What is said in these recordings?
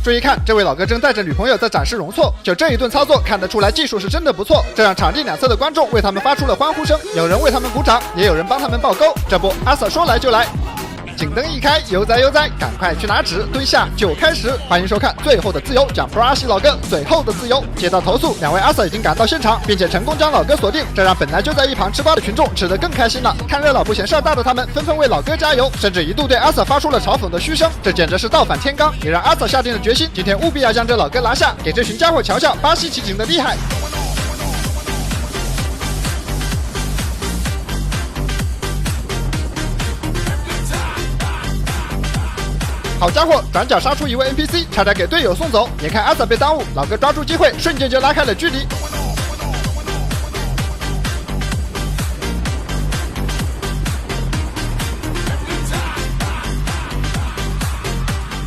注意看，这位老哥正带着女朋友在展示容错，就这一顿操作看得出来技术是真的不错，这让场地两侧的观众为他们发出了欢呼声，有人为他们鼓掌，也有人帮他们爆钩。这不，阿 Sir 说来就来。警灯一开，悠哉悠哉，赶快去拿纸，蹲下就开始。欢迎收看《最后的自由》，讲 Pro 阿西老哥最后的自由。接到投诉，两位阿 Sir 已经赶到现场，并且成功将老哥锁定，这让本来就在一旁吃瓜的群众吃得更开心了。看热闹不嫌事儿大的他们纷纷为老哥加油，甚至一度对阿 Sir 发出了嘲讽的嘘声，这简直是倒反天罡，也让阿 Sir 下定了决心，今天务必要将这老哥拿下，给这群家伙瞧瞧巴西骑警的厉害。好家伙，转角杀出一位 NPC， 差点给队友送走。眼看阿 Sir 被耽误，老哥抓住机会，瞬间就拉开了距离。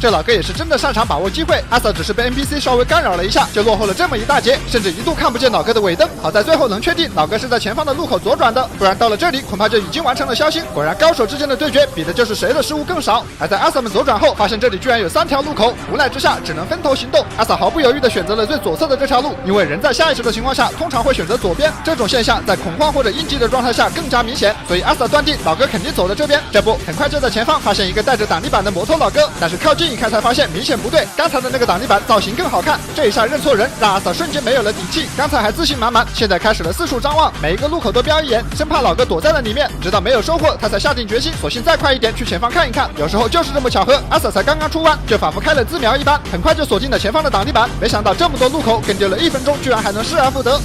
这老哥也是真的擅长把握机会，阿 Sir 只是被 NPC 稍微干扰了一下，就落后了这么一大截，甚至一度看不见老哥的尾灯。好在最后能确定老哥是在前方的路口左转的，不然到了这里恐怕就已经完成了消息。果然高手之间的对决比的就是谁的失误更少。而在阿 Sir 们左转后，发现这里居然有3条路口，无奈之下只能分头行动。阿 Sir 毫不犹豫地选择了最左侧的这条路，因为人在下意识的情况下通常会选择左边，这种现象在恐慌或者应激的状态下更加明显，所以阿 Sir 断定老哥肯定走了这边。这不，很快就在前方发现一个带着挡泥板的摩托老哥，但是靠近一看才发现明显不对，刚才的那个挡泥板造型更好看，这一下认错人，让阿 Sir 瞬间没有了底气。刚才还自信满满，现在开始了四处张望，每一个路口都瞄一眼，生怕老哥躲在了里面。直到没有收获，他才下定决心，索性再快一点去前方看一看。有时候就是这么巧合，阿 Sir 才刚刚出弯，就仿佛开了自瞄一般，很快就锁定了前方的挡泥板。没想到这么多路口，跟丢了1分钟，居然还能失而复得。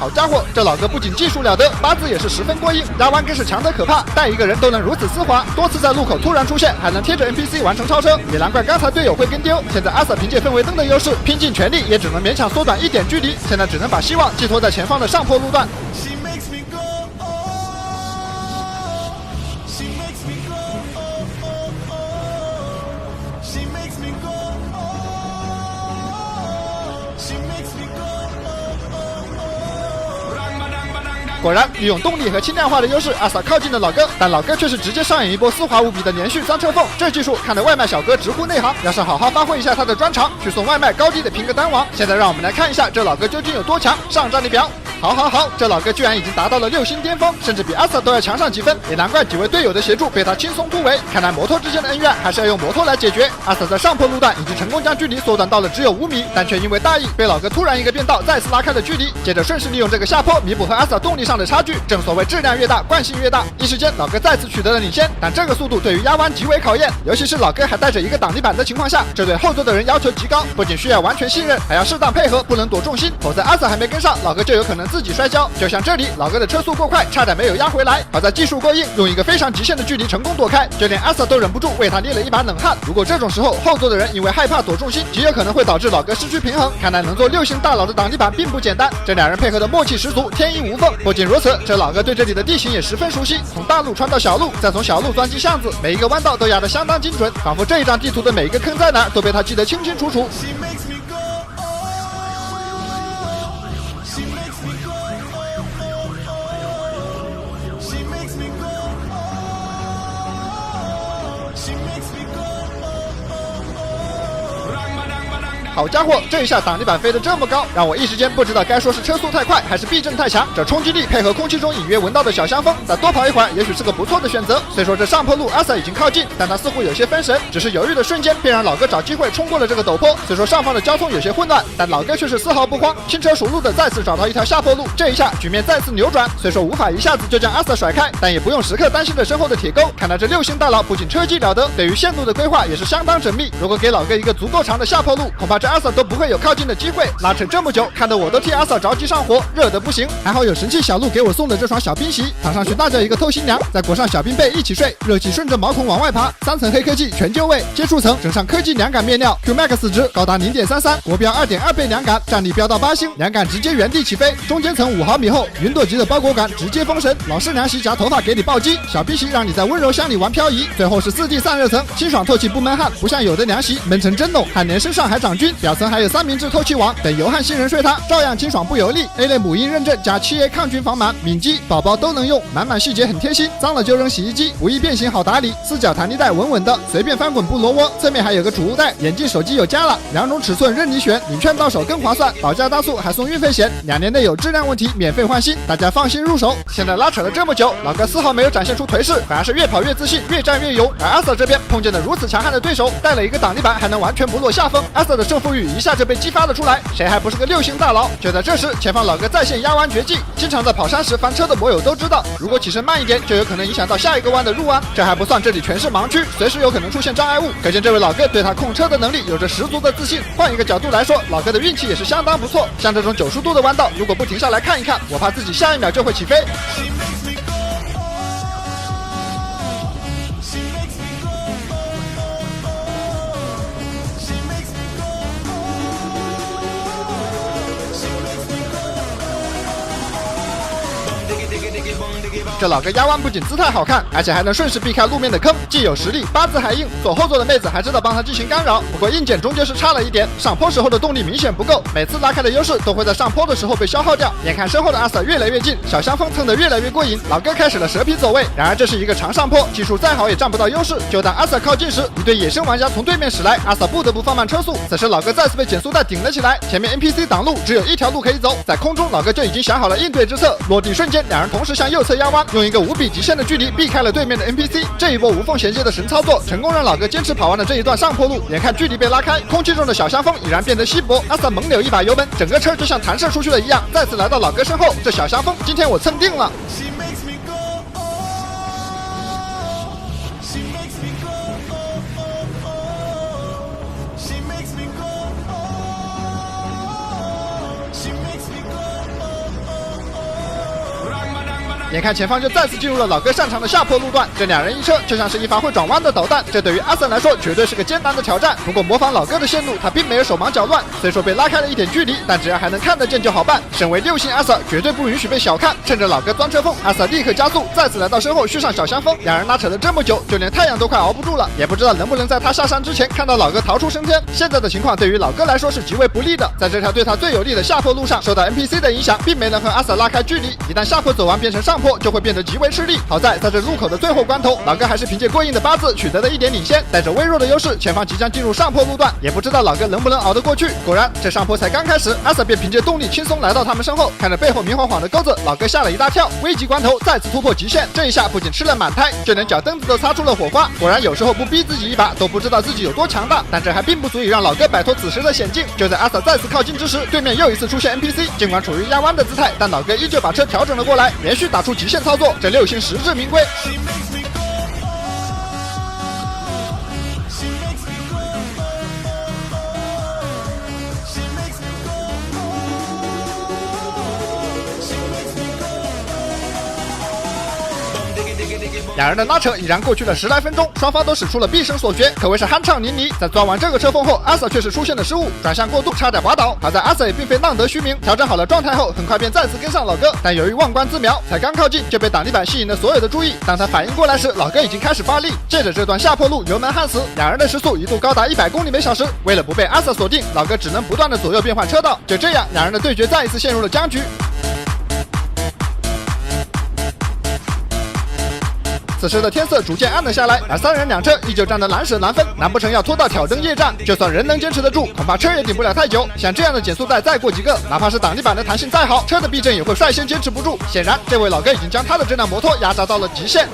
好家伙，这老哥不仅技术了得，八字也是十分过硬，压弯更是强得可怕，带一个人都能如此丝滑，多次在路口突然出现，还能贴着 NPC 完成超车，也难怪刚才队友会跟丢。现在阿 Sir 凭借氛围灯的优势，拼尽全力也只能勉强缩短1点距离，现在只能把希望寄托在前方的上坡路段。果然，利用动力和轻量化的优势，阿 Sir 靠近了老哥，但老哥却是直接上演一波丝滑无比的连续3车缝，这技术看得外卖小哥直呼内行。要是好好发挥一下他的专长，去送外卖高低的拼个单王。现在让我们来看一下这老哥究竟有多强，上战力表。好，这老哥居然已经达到了6星巅峰，甚至比阿 Sir 都要强上几分，也难怪几位队友的协助被他轻松突围。看来摩托之间的恩怨还是要用摩托来解决。阿 Sir 在上坡路段已经成功将距离缩短到了只有5米，但却因为大意被老哥突然一个变道再次拉开了距离，接着顺势利用这个下坡弥补和阿 Sir 动力上的差距。正所谓质量越大，惯性越大，一时间老哥再次取得了领先，但这个速度对于压弯极为考验，尤其是老哥还带着一个挡泥板的情况下，这对后座的人要求极高，不仅需要完全信任，还要适当配合，不能躲重心，否则阿 Sir 还没跟上，老哥就有可能自己摔跤。就像这里，老哥的车速过快，差点没有压回来，好在技术过硬，用一个非常极限的距离成功躲开，就连阿 Sir 都忍不住为他捏了一把冷汗。如果这种时候后座的人因为害怕躲重心，极有可能会导致老哥失去平衡。看来能做6星大佬的挡泥板并不简单，这两人配合的默契十足，天衣无缝。不仅如此，这老哥对这里的地形也十分熟悉，从大路穿到小路，再从小路钻进巷子，每一个弯道都压得相当精准，仿佛这一张地图的每一个坑在哪儿都被他记得清清楚楚。好家伙，这一下挡泥板飞得这么高，让我一时间不知道该说是车速太快还是避震太强。这冲击力配合空气中隐约闻到的小香风，再多跑一会儿也许是个不错的选择。虽说这上坡路阿 Sir 已经靠近，但他似乎有些分神，只是犹豫的瞬间便让老哥找机会冲过了这个陡坡。虽说上方的交通有些混乱，但老哥却是丝毫不慌，轻车熟路的再次找到一条下坡路。这一下局面再次扭转，虽说无法一下子就将阿 Sir 甩开，但也不用时刻担心着身后的铁钩。看来这6星大佬不仅车技了得，对于线路的规划也是相当缜密。如果给老哥一个足够长的下坡路，恐怕这阿 Sir 都不会有靠近的机会。拉扯这么久，看得我都替阿 Sir 着急上火，热得不行。还好有神器小鹿给我送的这双小冰鞋，躺上去那叫一个透心凉，再裹上小冰被一起睡，热气顺着毛孔往外爬，3层黑科技全就位，接触层整上科技凉感面料 ，Qmax 值高达0.33，国标2.2倍凉感，战力飙到8星，凉感直接原地起飞。中间层5毫米厚，云朵级的包裹感直接封神，老式凉席夹头发给你暴击，小冰鞋让你在温柔乡里玩漂移。最后是4D 散热层，清爽透气不闷汗，不像有的凉席闷成蒸笼，还连身上还长菌。军，表层还有三明治透气网等油焊新人睡它，照样清爽不油腻。A 类母婴认证加7A 抗菌防螨，敏机宝宝都能用，满满细节很贴心，脏了就扔洗衣机，不易变形好打理。四角弹力带稳稳的，随便翻滚不挪窝。侧面还有个储物袋，眼镜手机有加了，2种尺寸任你选，领券到手更划算，保价大促还送运费险，2年内有质量问题免费换新，大家放心入手。现在拉扯了这么久，老哥丝毫没有展现出颓势，反而是越跑越自信，越战越勇。而阿瑟这边碰见了如此强悍的对手，带了一个挡泥板还能完全不落下风，阿瑟的胜负欲一下就被激发了出来，谁还不是个6星大佬？就在这时，前方老哥再现压弯绝技，经常在跑山时翻车的摩友都知道，如果起身慢一点，就有可能影响到下一个弯的入弯。这还不算这里全是盲区，随时有可能出现障碍物，可见这位老哥对他控车的能力有着十足的自信。换一个角度来说，老哥的运气也是相当不错，像这种90度的弯道，如果不停下来看一看，我怕自己下一秒就会起飞。这老哥压弯不仅姿态好看，而且还能顺势避开路面的坑，既有实力，八字还硬。左后座的妹子还知道帮他进行干扰，不过硬件终究是差了一点，上坡时候的动力明显不够，每次拉开的优势都会在上坡的时候被消耗掉。眼看身后的阿瑟越来越近，小香风蹭得越来越过瘾，老哥开始了蛇皮走位。然而这是一个长上坡，技术再好也占不到优势。就当阿瑟靠近时，一对野生玩家从对面驶来，阿瑟不得不放慢车速。此时老哥再次被减速带顶了起来，前面 NPC 挡路，只有一条路可以走。在空中，老哥就已经想好了应对之策，落地瞬间，两人同时向右侧压弯，用一个无比极限的距离避开了对面的 NPC。这一波无缝衔接的神操作，成功让老哥坚持跑完了这一段上坡路。眼看距离被拉开，空气中的小香风已然变得稀薄，阿瑟猛扭一把油门，整个车就像弹射出去了一样，再次来到老哥身后。这小香风，今天我蹭定了。眼看前方就再次进入了老哥擅长的下坡路段，这两人一车就像是一发会转弯的导弹，这对于阿瑟来说绝对是个艰难的挑战。不过模仿老哥的线路，他并没有手忙脚乱，虽说被拉开了一点距离，但只要还能看得见就好办。身为6星阿瑟，绝对不允许被小看。趁着老哥钻车缝，阿瑟立刻加速，再次来到身后续上小香风。两人拉扯了这么久，就连太阳都快熬不住了，也不知道能不能在他下山之前看到老哥逃出升天。现在的情况对于老哥来说是极为不利的，在这条对他最有利的下坡路上，受到 NPC 的影响，并没能和阿瑟拉开距离。一旦下坡走完变成上坡，就会变得极为吃力。好在在这路口的最后关头，老哥还是凭借过硬的八字取得了一点领先，带着微弱的优势，前方即将进入上坡路段，也不知道老哥能不能熬得过去。果然，这上坡才刚开始，阿瑟便凭借动力轻松来到他们身后。看着背后明晃晃的钩子，老哥吓了一大跳，危急关头再次突破极限。这一下不仅吃了满胎，就连脚蹬子都擦出了火花。果然有时候不逼自己一把，都不知道自己有多强大。但这还并不足以让老哥摆脱此时的险境。就在阿瑟再次靠近之时，对面又一次出现 NPC， 尽管处于压弯的姿态，但老哥依旧把车调整了过来，连续打出极限操作。这6星实至名归。两人的拉扯已然过去了10来分钟，双方都使出了毕生所学，可谓是酣畅淋漓。在钻完这个车缝后，阿瑟却是出现了失误，转向过度，差点滑倒。好在阿瑟也并非浪得虚名，调整好了状态后，很快便再次跟上老哥。但由于忘关自瞄，才刚靠近就被挡泥板吸引了所有的注意。当他反应过来时，老哥已经开始发力，借着这段下坡路油门焊死，两人的时速一度高达100公里每小时。为了不被阿瑟锁定，老哥只能不断的左右变换车道。就这样，两人的对决再一次陷入了僵局。此时的天色逐渐暗了下来，而3人2车依旧战得难舍难分，难不成要拖到挑灯夜战？就算人能坚持得住，恐怕车也顶不了太久。像这样的减速带再过几个，哪怕是挡泥板的弹性再好，车的避震也会率先坚持不住。显然，这位老哥已经将他的这辆摩托压榨到了极限。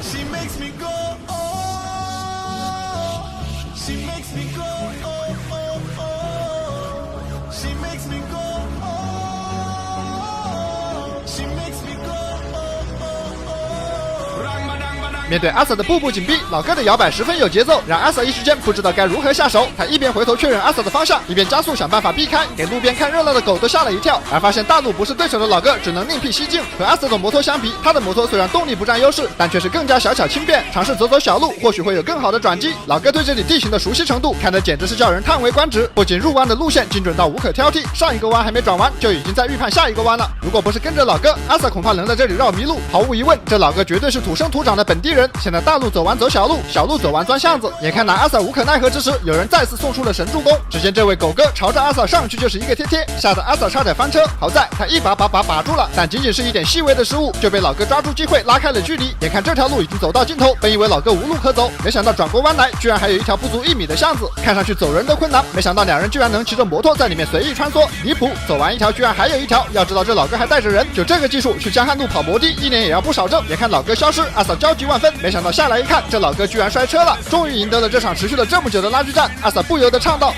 面对阿瑟的步步紧逼，老哥的摇摆十分有节奏，让阿瑟一时间不知道该如何下手。他一边回头确认阿瑟的方向，一边加速想办法避开，给路边看热闹的狗都吓了一跳。而发现大路不是对手的老哥，只能另辟蹊径。和阿瑟的摩托相比，他的摩托虽然动力不占优势，但却是更加小巧轻便，尝试走走小路，或许会有更好的转机。老哥对这里地形的熟悉程度，看得简直是叫人叹为观止。不仅入弯的路线精准到无可挑剔，上一个弯还没转完，就已经在预判下一个弯了。如果不是跟着老哥，阿瑟恐怕能在这里绕迷路。毫无疑问，这老哥绝对是土生土长的本地人。人。现在大路走完走小路，小路走完钻巷子。眼看拿阿 Sa 无可奈何之时，有人再次送出了神助攻。只见这位狗哥朝着阿 Sa 上去就是一个贴贴，吓得阿 Sa 差点翻车。好在他一把住了，但仅仅是一点细微的失误，就被老哥抓住机会拉开了距离。眼看这条路已经走到尽头，本以为老哥无路可走，没想到转过弯来，居然还有一条不足1米的巷子，看上去走人都困难。没想到两人居然能骑着摩托在里面随意穿梭，离谱！走完一条居然还有一条，要知道这老哥还带着人，就这个技术去江汉路跑摩的，一年也要不少挣。眼看老哥消失，阿 Sa 焦急万分，没想到下来一看，这老哥居然摔车了。终于赢得了这场持续了这么久的拉锯战，阿 Sa 不由得唱道。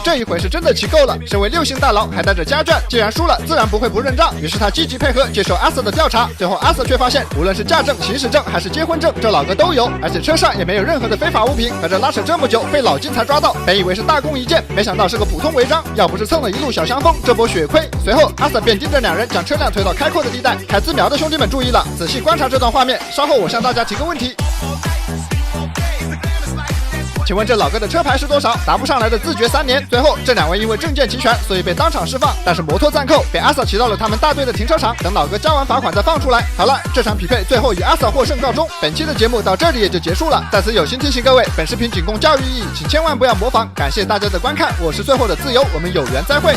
这一回是真的骑够了，身为6星大佬还带着家眷，既然输了自然不会不认账，于是他积极配合接受阿 Sa 的调查。最后阿 Sa 却发现，无论是驾证、行驶证还是结婚证，这老哥都有，而且车上也没有任何的非法物品。可这拉扯这么久，费老劲才抓到，本以为是大功一件，没想到是个普通违章，要不是蹭了一路小香风，这波血亏。随后阿 Sa 便盯着两人将车辆推到开阔的地带，开自瞄的兄弟们注意了，仔细观察这段画面，稍后我向大家提个问题。请问这老哥的车牌是多少？答不上来的自绝3年。最后这2位因为证件齐全，所以被当场释放，但是摩托暂扣，被阿 Sa 骑到了他们大队的停车场，等老哥交完罚款再放出来。好了，这场匹配最后以阿 Sa 获胜告终。本期的节目到这里也就结束了。在此友心提醒各位，本视频仅供教育意义，请千万不要模仿。感谢大家的观看，我是最后的自由，我们有缘再会。